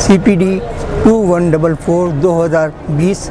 CPD 2144/2020